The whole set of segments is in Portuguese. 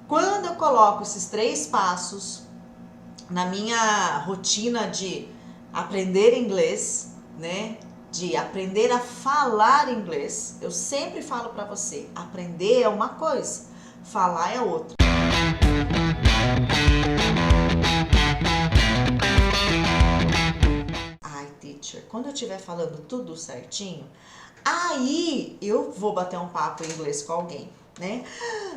Quando eu coloco esses 3 passos na minha rotina de aprender inglês, né? De aprender a falar inglês, eu sempre falo para você, aprender é uma coisa, falar é outra. Ai, teacher, quando eu estiver falando tudo certinho, aí eu vou bater um papo em inglês com alguém, né?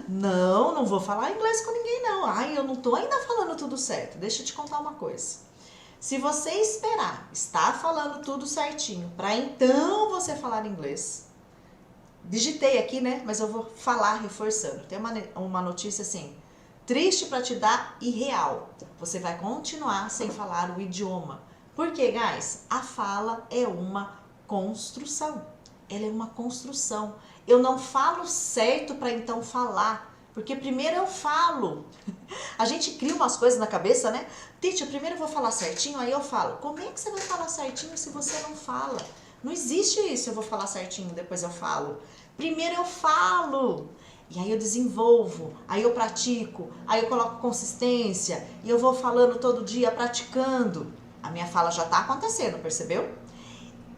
Não vou falar inglês com ninguém não. Ai, eu não tô ainda falando tudo certo. Deixa eu te contar uma coisa. Se você esperar estar falando tudo certinho para então você falar inglês, digitei aqui, né? Mas eu vou falar reforçando. Tem uma notícia assim, triste para te dar e real. Você vai continuar sem falar o idioma. Por quê, guys? A fala é uma construção. Ela é uma construção. Eu não falo certo para então falar, porque primeiro eu falo. A gente cria umas coisas na cabeça, né? Teacher, primeiro eu vou falar certinho, aí eu falo. Como é que você vai falar certinho se você não fala? Não existe isso, eu vou falar certinho, depois eu falo. Primeiro eu falo. E aí eu desenvolvo, aí eu pratico, aí eu coloco consistência, e eu vou falando todo dia, praticando. A minha fala já tá acontecendo, percebeu?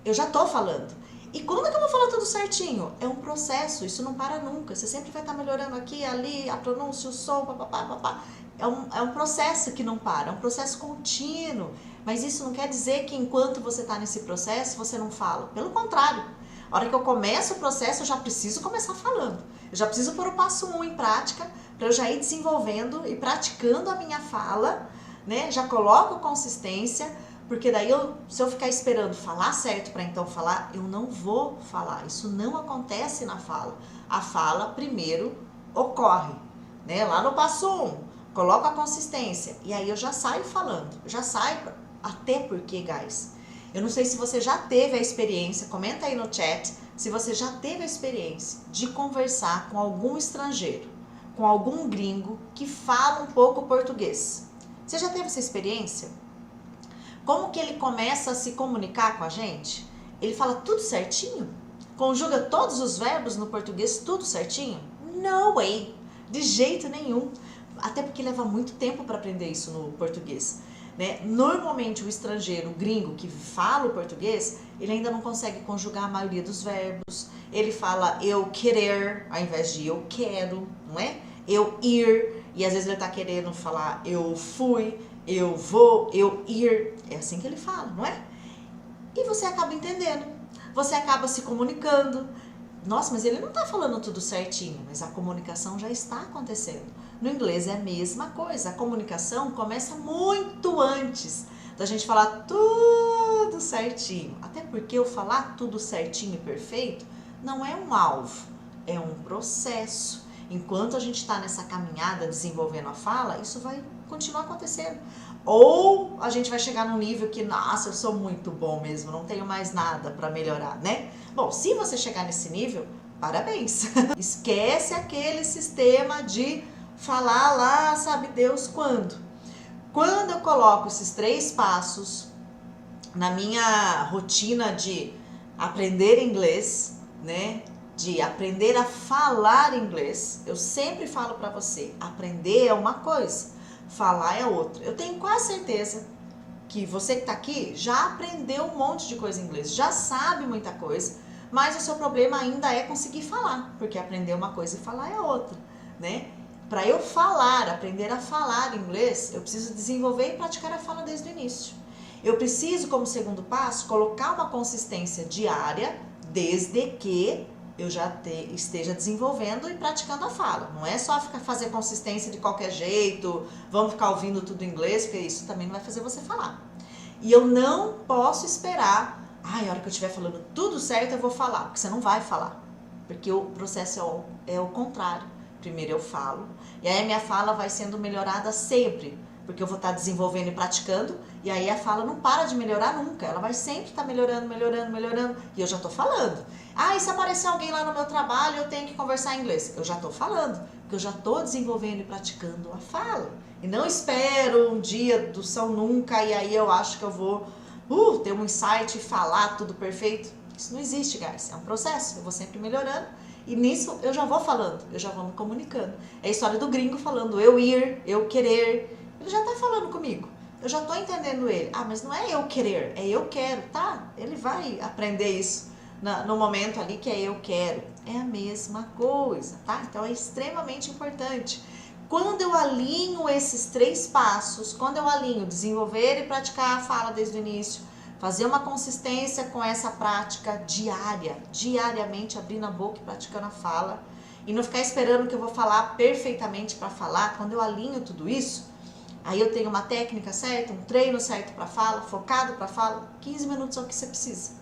Eu já tô falando. E quando é que eu vou falar tudo certinho? É um processo, isso não para nunca. Você sempre vai estar melhorando aqui, ali, a pronúncia, o som, papapá, papá. É um processo que não para, é um processo contínuo. Mas isso não quer dizer que enquanto você está nesse processo, você não fala. Pelo contrário, a hora que eu começo o processo, eu já preciso começar falando. Eu já preciso pôr o passo 1 em prática, para eu já ir desenvolvendo e praticando a minha fala, né? Já coloco consistência, porque daí se eu ficar esperando falar certo para então falar, eu não vou falar. Isso não acontece na fala. A fala primeiro ocorre, né? Lá no passo 1, coloco a consistência e aí eu já saio falando. Já saio, até porque, guys, eu não sei se você já teve a experiência, comenta aí no chat, se você já teve a experiência de conversar com algum estrangeiro, com algum gringo que fala um pouco português. Você já teve essa experiência? Como que ele começa a se comunicar com a gente? Ele fala tudo certinho? Conjuga todos os verbos no português tudo certinho? No way! De jeito nenhum. Até porque leva muito tempo para aprender isso no português, né? Normalmente o estrangeiro, o gringo que fala o português, ele ainda não consegue conjugar a maioria dos verbos. Ele fala eu querer ao invés de eu quero, não é? Eu ir, e às vezes ele tá querendo falar eu fui, eu vou, eu ir. É assim que ele fala, não é? E você acaba entendendo. Você acaba se comunicando. Nossa, mas ele não tá falando tudo certinho, mas a comunicação já está acontecendo. No inglês é a mesma coisa. A comunicação começa muito antes da gente falar tudo certinho. Até porque o falar tudo certinho e perfeito não é um alvo, é um processo. Enquanto a gente está nessa caminhada desenvolvendo a fala, isso vai continuar acontecendo. Ou a gente vai chegar num nível que, nossa, eu sou muito bom mesmo, não tenho mais nada para melhorar, né? Bom, se você chegar nesse nível, parabéns. Esquece aquele sistema de falar lá, sabe Deus quando. Quando eu coloco esses 3 passos na minha rotina de aprender inglês, né? De aprender a falar inglês, eu sempre falo para você, aprender é uma coisa, falar é outra. Eu tenho quase certeza que você que está aqui já aprendeu um monte de coisa em inglês, já sabe muita coisa, mas o seu problema ainda é conseguir falar, porque aprender uma coisa e falar é outra, né? Para eu falar, aprender a falar inglês, eu preciso desenvolver e praticar a fala desde o início. Eu preciso, como segundo passo, colocar uma consistência diária, desde que eu já esteja desenvolvendo e praticando a fala. Não é só fazer consistência de qualquer jeito, vamos ficar ouvindo tudo em inglês, porque isso também não vai fazer você falar. E eu não posso esperar, a hora que eu estiver falando tudo certo eu vou falar, porque você não vai falar. Porque o processo é o contrário. Primeiro eu falo, e aí a minha fala vai sendo melhorada sempre, porque eu vou estar desenvolvendo e praticando, e aí a fala não para de melhorar nunca, ela vai sempre estar melhorando, melhorando, melhorando, e eu já estou falando. E se aparecer alguém lá no meu trabalho, eu tenho que conversar em inglês. Eu já estou falando, porque eu já estou desenvolvendo e praticando a fala. E não espero um dia do São Nunca, e aí eu acho que eu vou ter um insight e falar tudo perfeito. Isso não existe, guys, é um processo, eu vou sempre melhorando, E nisso eu já vou falando, eu já vou me comunicando. É a história do gringo falando eu ir, eu querer. Ele já tá falando comigo. Eu já tô entendendo ele. Ah, mas não é eu querer, é eu quero, tá? Ele vai aprender isso no momento ali que é eu quero. É a mesma coisa, tá? Então é extremamente importante. Quando eu alinho esses 3 passos, quando eu alinho desenvolver e praticar a fala desde o início, fazer uma consistência com essa prática diária, diariamente abrindo a boca e praticando a fala, e não ficar esperando que eu vou falar perfeitamente para falar, quando eu alinho tudo isso, aí eu tenho uma técnica certa, um treino certo para fala, focado para fala, 15 minutos é o que você precisa.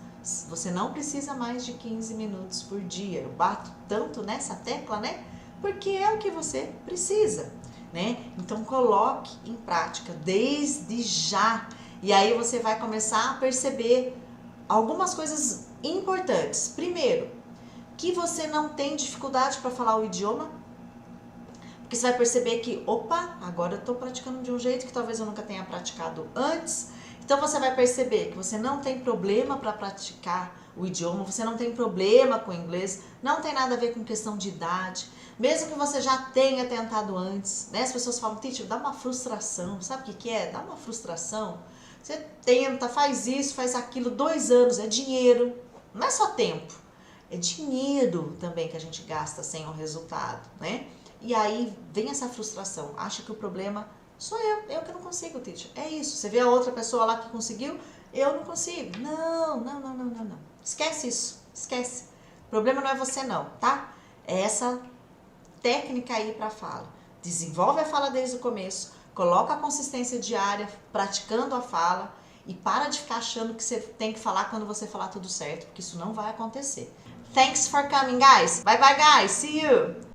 Você não precisa mais de 15 minutos por dia. Eu bato tanto nessa tecla, né? Porque é o que você precisa, né? Então coloque em prática desde já. E aí você vai começar a perceber algumas coisas importantes. Primeiro, que você não tem dificuldade para falar o idioma. Porque você vai perceber que, opa, agora eu estou praticando de um jeito que talvez eu nunca tenha praticado antes. Então você vai perceber que você não tem problema para praticar o idioma, você não tem problema com o inglês, não tem nada a ver com questão de idade. Mesmo que você já tenha tentado antes, né? As pessoas falam, teacher, dá uma frustração. Sabe o que é? Dá uma frustração. Você tenta, faz isso, faz aquilo, 2 anos, é dinheiro. Não é só tempo, é dinheiro também que a gente gasta sem o resultado, né? E aí vem essa frustração, acha que o problema sou eu que não consigo, teacher. É isso, você vê a outra pessoa lá que conseguiu, eu não consigo. Não. Esquece isso, esquece. O problema não é você não, tá? É essa técnica aí para fala. Desenvolve a fala desde o começo, coloca a consistência diária praticando a fala e para de ficar achando que você tem que falar quando você falar tudo certo, porque isso não vai acontecer. Thanks for coming, guys. Bye bye, guys. See you.